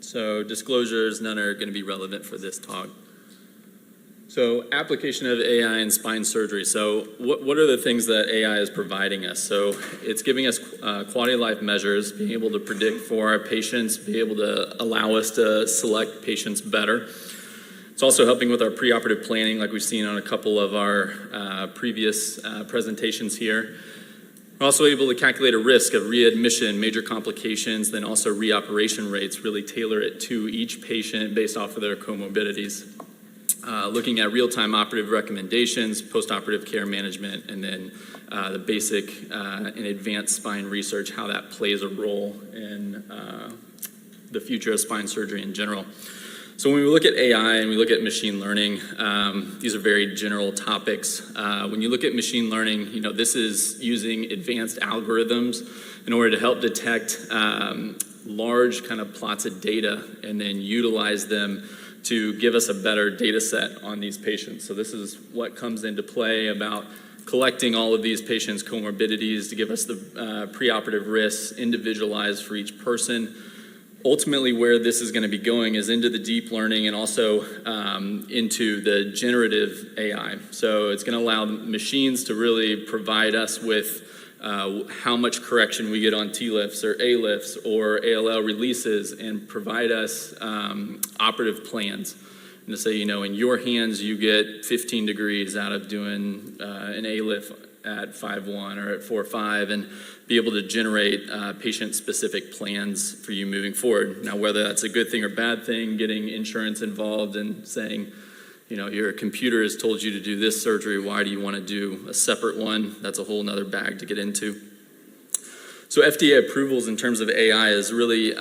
So disclosures, none are going to be relevant for this talk. So application of AI in spine surgery. So what are the things that AI is providing us? So it's giving us quality of life measures, being able to predict for our patients, be able to allow us to select patients better. It's also helping with our preoperative planning, like we've seen on a couple of our previous presentations here. We're also able to calculate a risk of readmission, major complications, then also reoperation rates, really tailor it to each patient based off of their comorbidities. Looking at real-time operative recommendations, post-operative care management, and then the basic and advanced spine research, how that plays a role in the future of spine surgery in general. So when we look at AI and we look at machine learning, these are very general topics. When you look at machine learning, this is using advanced algorithms in order to help detect large kind of plots of data and then utilize them to give us a better data set on these patients. So this is what comes into play about collecting all of these patients' comorbidities to give us the preoperative risks individualized for each person. Ultimately, where this is going to be going is into the deep learning and also into the generative AI. So it's going to allow machines to really provide us with how much correction we get on T-lifts or A-lifts or ALL releases and provide us operative plans. And to say, in your hands, you get 15 degrees out of doing an A-lift at 5-1 or at 4-5 and be able to generate patient-specific plans for you moving forward. Now, whether that's a good thing or bad thing, getting insurance involved and saying, your computer has told you to do this surgery, why do you want to do a separate one? That's a whole nother bag to get into. So FDA approvals in terms of AI has really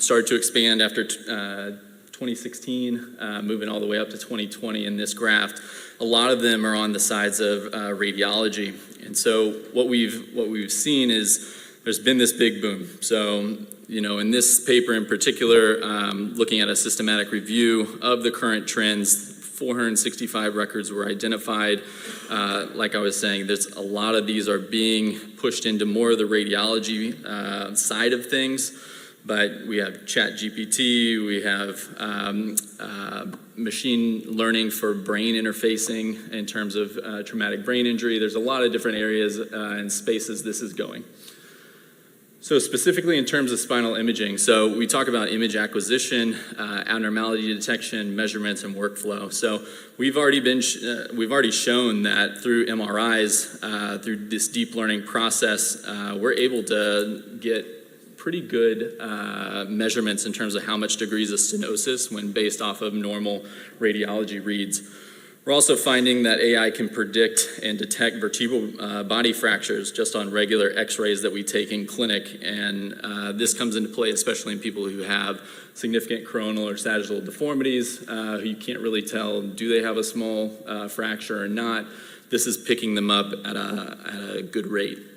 started to expand after 2016, moving all the way up to 2020 in this graph. A lot of them are on the sides of radiology. And so what we've seen is there's been this big boom. So, in this paper in particular, looking at a systematic review of the current trends, 465 records were identified. Like I was saying, there's a lot of these are being pushed into more of the radiology side of things. But we have ChatGPT, we have machine learning for brain interfacing in terms of traumatic brain injury. There's a lot of different areas and spaces this is going. So specifically in terms of spinal imaging, so we talk about image acquisition, abnormality detection, measurements, and workflow. So we've already shown that through MRIs, through this deep learning process, we're able to get pretty good measurements in terms of how much degrees of stenosis when based off of normal radiology reads. We're also finding that AI can predict and detect vertebral body fractures just on regular x-rays that we take in clinic. And this comes into play especially in people who have significant coronal or sagittal deformities, who you can't really tell, do they have a small fracture or not? This is picking them up at a good rate.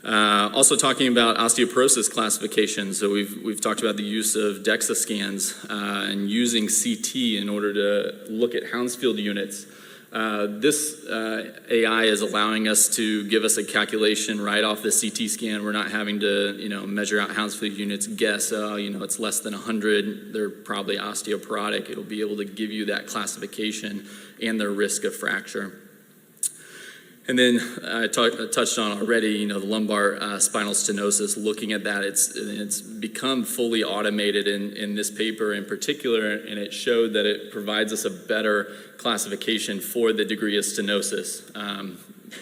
Also talking about osteoporosis classification. So we've talked about the use of DEXA scans and using CT in order to look at Hounsfield units. This AI is allowing us to give us a calculation right off the CT scan. We're not having to measure out Hounsfield units, guess, it's less than 100. They're probably osteoporotic. It'll be able to give you that classification and their risk of fracture. And then I touched on already, the lumbar spinal stenosis, looking at that. It's become fully automated in this paper in particular, and it showed that it provides us a better classification for the degree of stenosis.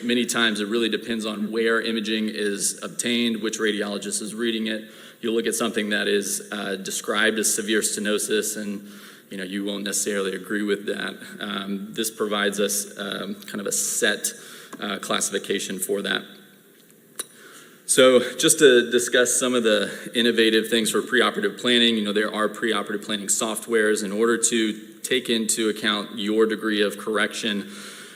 Many times it really depends on where imaging is obtained, which radiologist is reading it. You'll look at something that is described as severe stenosis, and you won't necessarily agree with that. This provides us kind of a set classification for that. So just to discuss some of the innovative things for preoperative planning, there are preoperative planning softwares in order to take into account your degree of correction.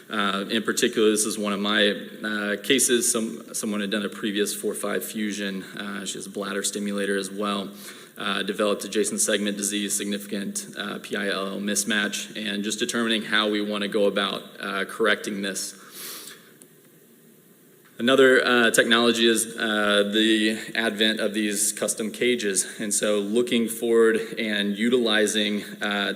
In particular, this is one of my cases. Someone had done a previous 4-5 fusion. She has a bladder stimulator as well. Developed adjacent segment disease, significant PILL mismatch, and just determining how we want to go about correcting this. Another technology is the advent of these custom cages. And so looking forward and utilizing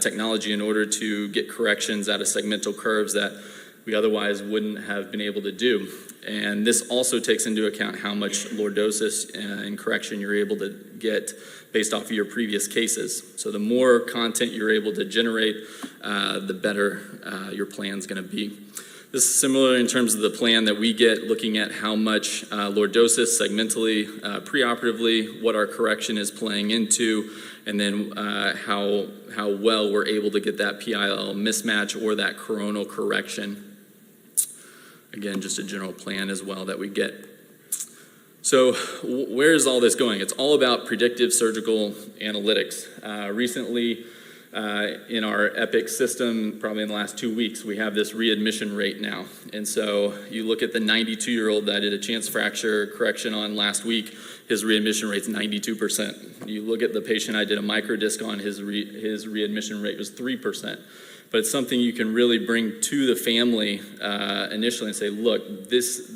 technology in order to get corrections out of segmental curves that we otherwise wouldn't have been able to do. And this also takes into account how much lordosis and correction you're able to get based off of your previous cases. So the more content you're able to generate, the better your plan's going to be. This is similar in terms of the plan that we get, looking at how much lordosis segmentally, preoperatively, what our correction is playing into, and then how well we're able to get that PIL mismatch or that coronal correction. Again, just a general plan as well that we get. So where is all this going? It's all about predictive surgical analytics. Recently, in our EPIC system, probably in the last 2 weeks, we have this readmission rate now. And so you look at the 92-year-old that I did a chance fracture correction on last week, his readmission rate's 92%. You look at the patient I did a microdisc on, his readmission rate was 3%. But it's something you can really bring to the family initially and say, look, this,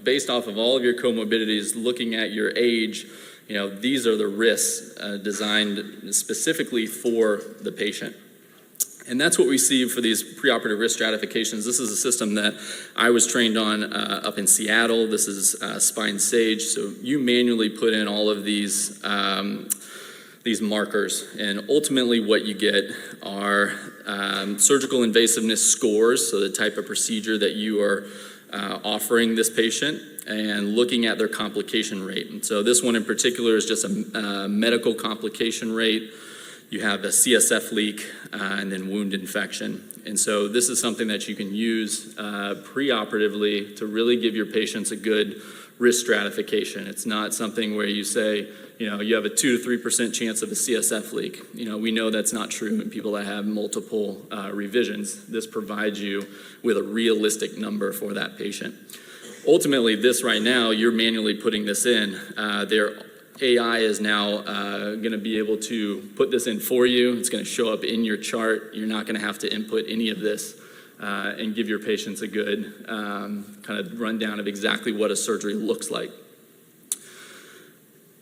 based off of all of your comorbidities, looking at your age, these are the risks designed specifically for the patient. And that's what we see for these preoperative risk stratifications. This is a system that I was trained on up in Seattle. This is Spine Sage. So you manually put in all of these markers, and ultimately what you get are surgical invasiveness scores, so the type of procedure that you are offering this patient, and looking at their complication rate. And so this one in particular is just a medical complication rate. You have a CSF leak and then wound infection. And so this is something that you can use preoperatively to really give your patients a good risk stratification. It's not something where you say, you have a 2 to 3% chance of a CSF leak. We know that's not true in people that have multiple revisions. This provides you with a realistic number for that patient. Ultimately, this right now, you're manually putting this in. Their AI is now going to be able to put this in for you. It's going to show up in your chart. You're not going to have to input any of this and give your patients a good kind of rundown of exactly what a surgery looks like.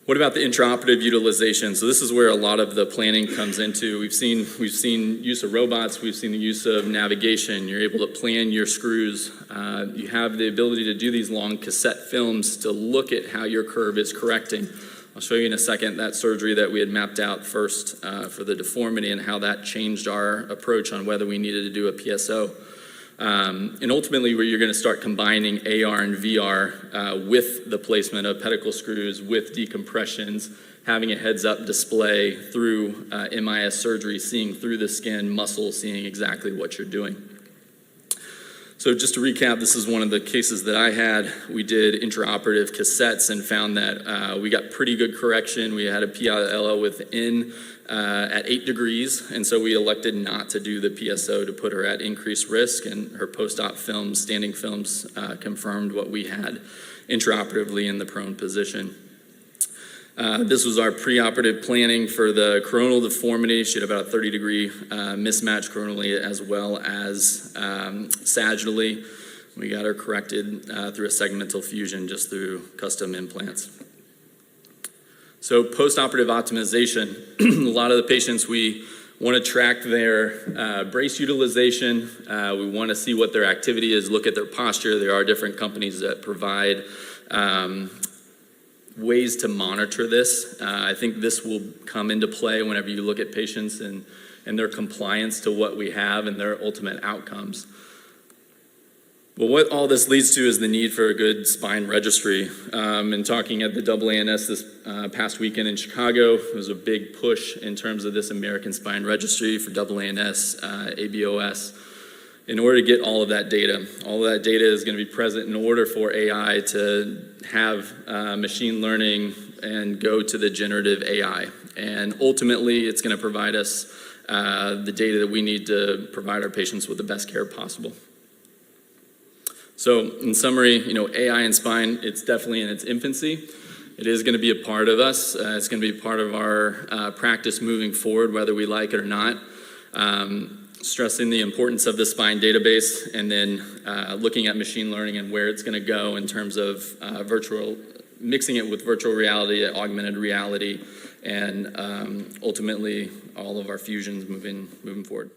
What about the intraoperative utilization? So this is where a lot of the planning comes into. We've seen use of robots. We've seen the use of navigation. You're able to plan your screws. You have the ability to do these long cassette films to look at how your curve is correcting. I'll show you in a second that surgery that we had mapped out first for the deformity and how that changed our approach on whether we needed to do a PSO. And ultimately, where you're going to start combining AR and VR with the placement of pedicle screws, with decompressions, having a heads-up display through MIS surgery, seeing through the skin, muscle, seeing exactly what you're doing. So just to recap, this is one of the cases that I had. We did intraoperative cassettes and found that we got pretty good correction. We had a PIL within at 8 degrees, and so we elected not to do the PSO to put her at increased risk, and her post-op films, standing films, confirmed what we had intraoperatively in the prone position. This was our preoperative planning for the coronal deformity. She had about a 30-degree mismatch coronally as well as sagittally. We got her corrected through a segmental fusion just through custom implants. So post-operative optimization, a lot of the patients, we want to track their brace utilization. We want to see what their activity is, look at their posture. There are different companies that provide ways to monitor this. I think this will come into play whenever you look at patients and their compliance to what we have and their ultimate outcomes. Well, what all this leads to is the need for a good spine registry. And talking at the AANS this past weekend in Chicago, it was a big push in terms of this American Spine Registry for AANS, ABOS, in order to get all of that data. All of that data is going to be present in order for AI to have machine learning and go to the generative AI. And ultimately, it's going to provide us the data that we need to provide our patients with the best care possible. So in summary, AI in spine, it's definitely in its infancy. It is going to be a part of us. It's going to be part of our practice moving forward, whether we like it or not. stressing the importance of the spine database, and then looking at machine learning and where it's going to go in terms of mixing it with virtual reality, augmented reality, and ultimately all of our fusions moving forward.